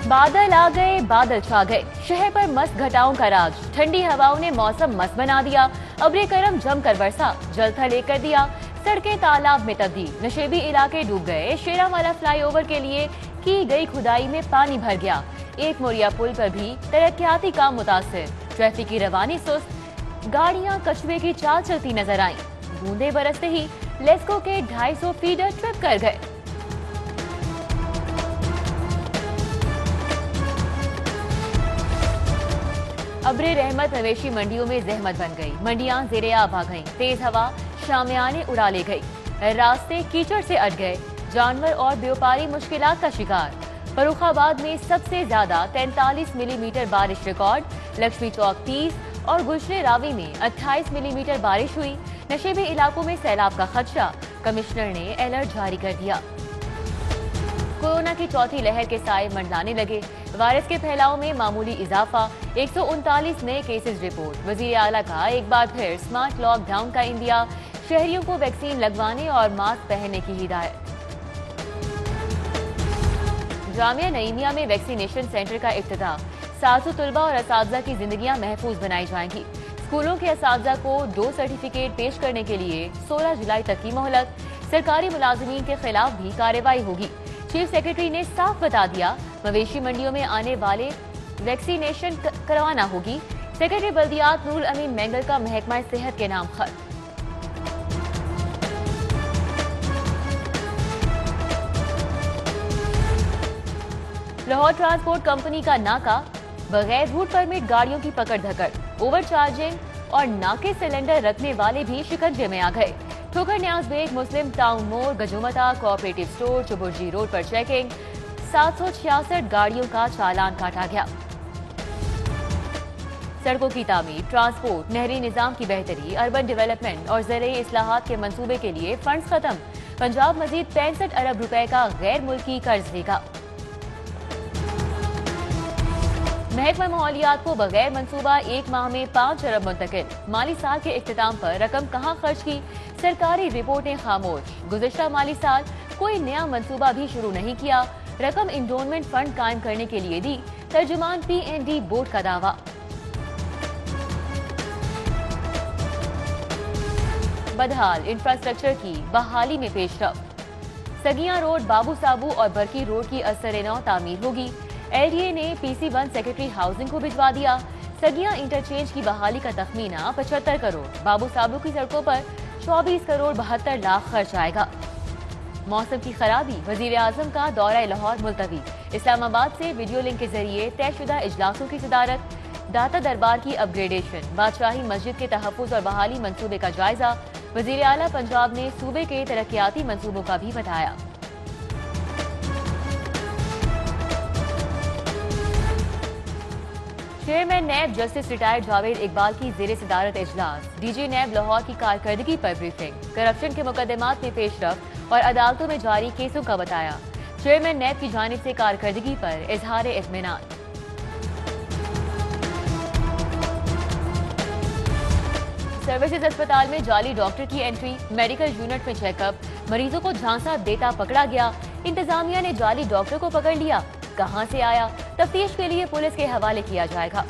बादल आ गए, बादल छा गए, शहर पर मस्त घटाओं का राज। ठंडी हवाओं ने मौसम मस्त बना दिया। अब्रे करम जमकर बरसा, जल थल एक कर दिया। सड़कें तालाब में तब्दील, नशेबी इलाके डूब गए। शेरावाला फ्लाईओवर के लिए की गई खुदाई में पानी भर गया। एक मोरिया पुल पर भी तरक्याती काम मुतासिर। ट्रैफिक की रवानी सुस्त, गाड़ियां कछुए की चाल चलती नजर आईं। बूंदे बरसते ही लेस्को के 250 फीडर ट्रिप कर गए। अब्रे रहमत मवेशी मंडियों में जहमत बन गई। मंडियां ज़ेरे आब आ गईं। तेज हवा शामियाने उड़ा ले गई। रास्ते कीचड़ से अट गए। जानवर और व्यापारी मुश्किलात का शिकार। फर्रुखाबाद में सबसे ज्यादा 43 मिलीमीटर बारिश रिकॉर्ड। लक्ष्मी चौक 30 और गुलशन रावी में 28 मिलीमीटर बारिश हुई। नशेबी इलाकों में सैलाब का खदशा, कमिश्नर ने अलर्ट जारी कर दिया। कोरोना की चौथी लहर के साए मंडलाने लगे। वायरस के फैलाव में मामूली इजाफा, 139 नए केसेस रिपोर्ट। वजीर आला का एक बार फिर स्मार्ट लॉकडाउन का इंदिया। शहरियों को वैक्सीन लगवाने और मास्क पहनने की हिदायत। जामिया नईमिया में वैक्सीनेशन सेंटर का इफ्तिताह। 700 तलबा और असातिज़ा की जिंदगियां महफूज बनाई जाएंगी। स्कूलों के असातिज़ा को 2 सर्टिफिकेट पेश करने के लिए 16 जुलाई तक की मोहलत। सरकारी मुलाजिमीन के खिलाफ भी कार्रवाई होगी। चीफ सेक्रेटरी ने साफ बता दिया, मवेशी मंडियों में आने वाले वैक्सीनेशन करवाना होगी। सेक्रेटरी बल्दियात नूरुल अमीन मेंगल का महकमा सेहत के नाम खत। लाहौर ट्रांसपोर्ट कंपनी का नाका, बगैर रूट परमिट गाड़ियों की पकड़ धकड़। ओवर चार्जिंग और नाके सिलेंडर रखने वाले भी शिकंजे में आ गए। ठोकर न्याज बेग मुस्लिम टाउन मोड़, गजोमता कोऑपरेटिव स्टोर, चुबुर्जी रोड पर चेकिंग। 766 गाड़ियों का चालान काटा गया। सड़कों की तामीर, ट्रांसपोर्ट, नहरी निजाम की बेहतरी, अर्बन डेवलपमेंट और ज़राई इस्लाहात के मंसूबे के लिए फंड्स खत्म। पंजाब मजीद 65 अरब रुपए का गैर मुल्की कर्ज देगा। महकमा माहौलियात को बगैर मंसूबा 1 माह में 5 अरब मुंतकिल। माली साल के इख्तिताम पर रकम कहां खर्च की, सरकारी रिपोर्टें खामोश। गुज़िश्ता माली साल कोई नया मंसूबा भी शुरू नहीं किया। रकम इंडोनमेंट फंड कायम करने के लिए दी, तर्जुमान PND बोर्ड का दावा। बदहाल इंफ्रास्ट्रक्चर की बहाली में पेशरफ। सगियां रोड, बाबू साबू और बरकी रोड की असर-ए-नौ तामीर होगी। LDA ने PC1 सेक्रेटरी हाउसिंग को भिजवा दिया। सगियां इंटरचेंज की बहाली का तखमीना 75 करोड़। बाबू साबू की सड़कों पर 24 करोड़ 72 लाख खर्च आएगा। मौसम की खराबी, वजीर आजम का दौरा लाहौर मुलतवी। इस्लामाबाद से वीडियो लिंक के जरिए तयशुदा इजलासों की सदारत। दाता दरबार की अपग्रेडेशन, बादशाही मस्जिद के तहफ्फुज और बहाली मंसूबे का जायजा। वजीर आला पंजाब ने सूबे के तरक्याती मंसूबों का भी बताया। Chairman NAB justice retired Javed Iqbal की ज़ेरे सदारत इजलास। DG नैब लाहौर की कारकर्दगी पर ब्रीफिंग। करप्शन के मुकदमात में पेशरफ और अदालतों में जारी केसों का बताया। चेयरमैन नैब की जानिब से कारकर्दगी पर इजहार इत्मीनान। सर्विसेज अस्पताल में जाली डॉक्टर की एंट्री, मेडिकल यूनिट में चेकअप, मरीजों को झांसा देता पकड़ा गया। इंतजामिया ने जाली डॉक्टर को पकड़ लिया, कहां से आया, तफ्तीश के लिए पुलिस के हवाले किया जाएगा।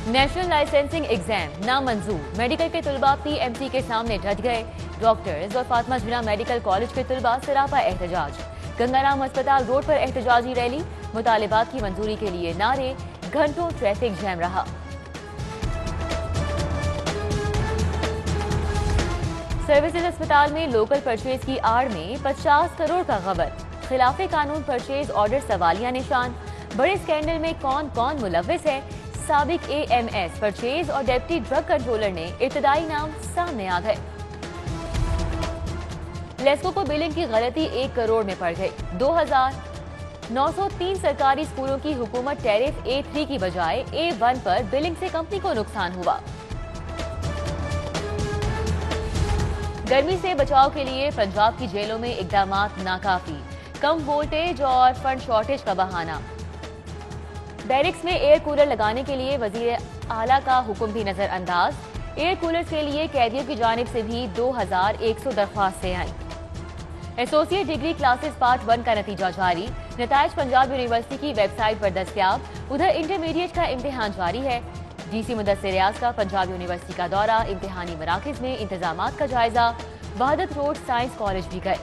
नेशनल लाइसेंसिंग एग्जाम नामंजूर, मेडिकल के तलबा PMC के सामने डट गए। डॉक्टर्स और फातिमा जिना मेडिकल कॉलेज के तलबा सरापा एहतजाज। गंगाराम अस्पताल रोड पर एहतजाजी रैली, मुतालिबात की मंजूरी के लिए नारे, घंटों ट्रैफिक जैम रहा। सर्विसेज अस्पताल में लोकल परचेज की आड़ में 50 करोड़ का गबन। खिलाफे कानून परचेज ऑर्डर सवालिया निशान। बड़े स्कैंडल में कौन कौन मुलव्विस है, साबिक AMS परचेज और डिप्टी ड्रग कंट्रोलर ने इब्तदाई नाम सामने आ गए। लेस्को को बिलिंग की गलती 1 करोड़ में पड़ गई। 2903 सरकारी स्कूलों की हुकूमत टैरिफ A3 की बजाय A1 पर बिलिंग से कंपनी को नुकसान हुआ। गर्मी से बचाव के लिए पंजाब की जेलों में इकदामात नाकाफी। कम वोल्टेज और फंड शॉर्टेज का बहाना। बैरिक्स में एयर कूलर लगाने के लिए वजीर आला का हुक्म भी नजरअंदाज। एयर कूलर के लिए कैदियों की जानिब से भी 2100 दरख्वास्तें आईं। एसोसिएट डिग्री क्लासेस पार्ट 1 का नतीजा जारी, नताइज पंजाब यूनिवर्सिटी की वेबसाइट पर दस्तयाब। उधर इंटरमीडिएट का इम्तिहान जारी है। डीसी मुदस्सिर रियाज का पंजाब यूनिवर्सिटी का दौरा, इम्तिहानी मराकज़ में इंतजामात का जायजा। वहादत रोड साइंस कॉलेज भी गए।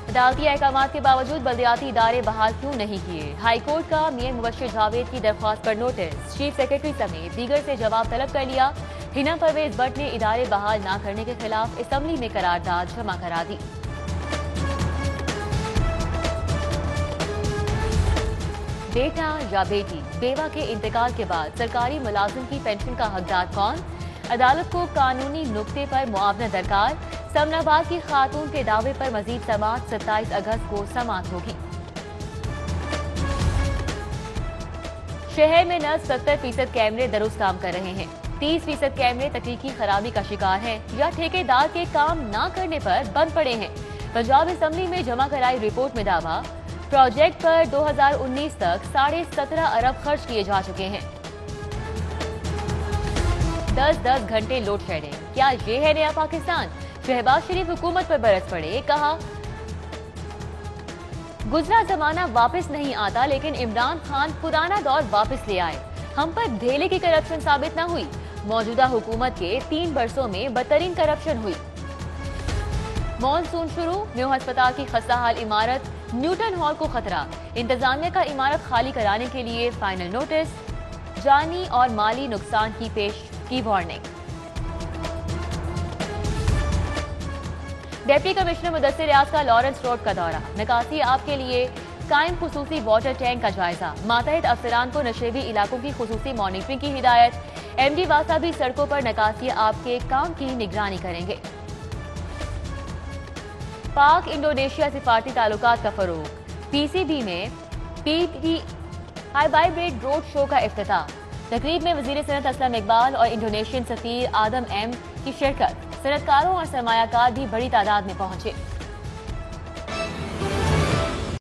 अदालती अहकामात के बावजूद बल्दियाती इदारे बहाल क्यों नहीं किए? हाईकोर्ट का मियां मुबश्शिर जावेद की दरख्वास्त पर नोटिस, चीफ सेक्रेटरी समेत दीगर से जवाब तलब कर लिया। हिना परवेज भट्ट ने इदारे बहाल न करने के खिलाफ असम्बली में करारदाद जमा करा दी। बेटा या बेटी, बेवा के इंतकाल के बाद सरकारी मुलाजिम की पेंशन का हकदार कौन? अदालत को कानूनी नुक्ते पर मुआवजा दरकार। समनाबाद की खातून के दावे पर मजीद समाअत 27 अगस्त को समाअत होगी। शहर में नस्ब 70% कैमरे दुरुस्त काम कर रहे हैं। 30% कैमरे तकनीकी खराबी का शिकार हैं या ठेकेदार के काम न करने पर बंद पड़े हैं। पंजाब असम्बली में जमा कराई रिपोर्ट में दावा, प्रोजेक्ट पर 2019 तक 17.5 अरब खर्च किए जा चुके हैं। 10-10 घंटे लोड शेडिंग, क्या ये है नया पाकिस्तान? शहबाज शरीफ हुकूमत पर बरस पड़े, कहा गुजरा जमाना वापस नहीं आता, लेकिन इमरान खान पुराना दौर वापस ले आए। हम पर धेले की करप्शन साबित न हुई। मौजूदा हुकूमत के 3 बरसों में बदतरीन करप्शन हुई। मॉनसून शुरू, न्यू अस्पताल की खस्ताहाल इमारत न्यूटन हॉल को खतरा। इंतजामिया का इमारत खाली कराने के लिए फाइनल नोटिस। जानी और माली नुकसान की पेश की वार्निंग। डिप्टी कमिश्नर मुदस्सिर रियाज का लॉरेंस रोड का दौरा, निकासी आपके लिए कायम खुसूसी वाटर टैंक का जायजा। मातहत अफसरान को नशेबी इलाकों की खुसूसी मॉनिटरिंग की हिदायत। एमडी वासा भी सड़कों पर निकासी आपके काम की निगरानी करेंगे। पाक इंडोनेशिया सिफारती ताल्लुकात का फरोग, पीसीबी में पीटी हाइब्रिड रोड शो का इफ्तिताह। तकरीब में वजीर सनत असलम इकबाल और इंडोनेशियन सफीर आदम एम की शिरकत। सनतकारों और सरमायाकार भी बड़ी तादाद में पहुंचे।